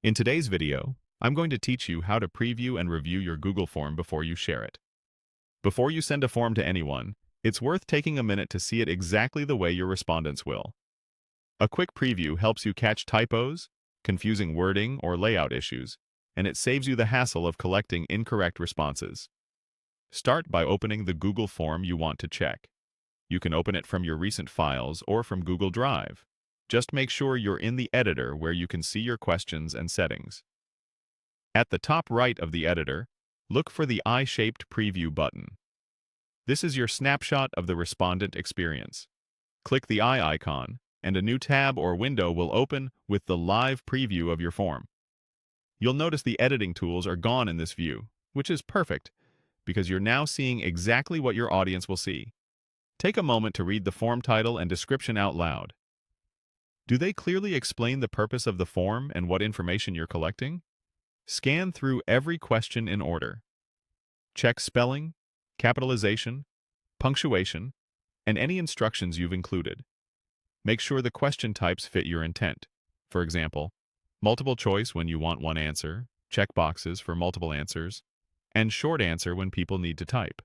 In today's video, I'm going to teach you how to preview and review your Google form before you share it. Before you send a form to anyone, it's worth taking a minute to see it exactly the way your respondents will. A quick preview helps you catch typos, confusing wording, or layout issues, and it saves you the hassle of collecting incorrect responses. Start by opening the Google form you want to check. You can open it from your recent files or from Google Drive. Just make sure you're in the editor where you can see your questions and settings. At the top right of the editor, look for the eye-shaped preview button. This is your snapshot of the respondent experience. Click the eye icon, and a new tab or window will open with the live preview of your form. You'll notice the editing tools are gone in this view, which is perfect, because you're now seeing exactly what your audience will see. Take a moment to read the form title and description out loud. Do they clearly explain the purpose of the form and what information you're collecting? Scan through every question in order. Check spelling, capitalization, punctuation, and any instructions you've included. Make sure the question types fit your intent. For example, multiple choice when you want one answer, check boxes for multiple answers, and short answer when people need to type.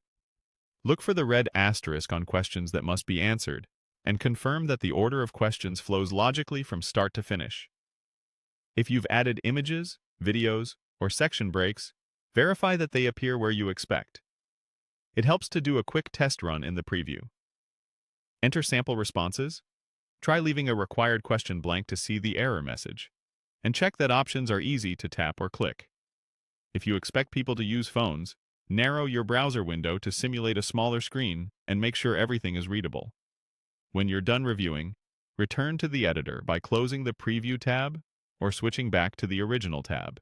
Look for the red asterisk on questions that must be answered, and confirm that the order of questions flows logically from start to finish. If you've added images, videos, or section breaks, verify that they appear where you expect. It helps to do a quick test run in the preview. Enter sample responses. Try leaving a required question blank to see the error message, and check that options are easy to tap or click. If you expect people to use phones, narrow your browser window to simulate a smaller screen and make sure everything is readable. When you're done reviewing, return to the editor by closing the Preview tab or switching back to the original tab.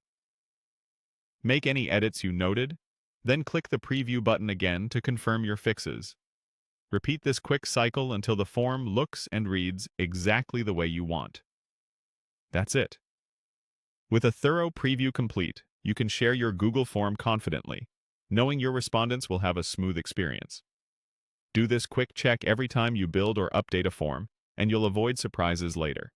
Make any edits you noted, then click the Preview button again to confirm your fixes. Repeat this quick cycle until the form looks and reads exactly the way you want. That's it. With a thorough preview complete, you can share your Google form confidently, knowing your respondents will have a smooth experience. Do this quick check every time you build or update a form, and you'll avoid surprises later.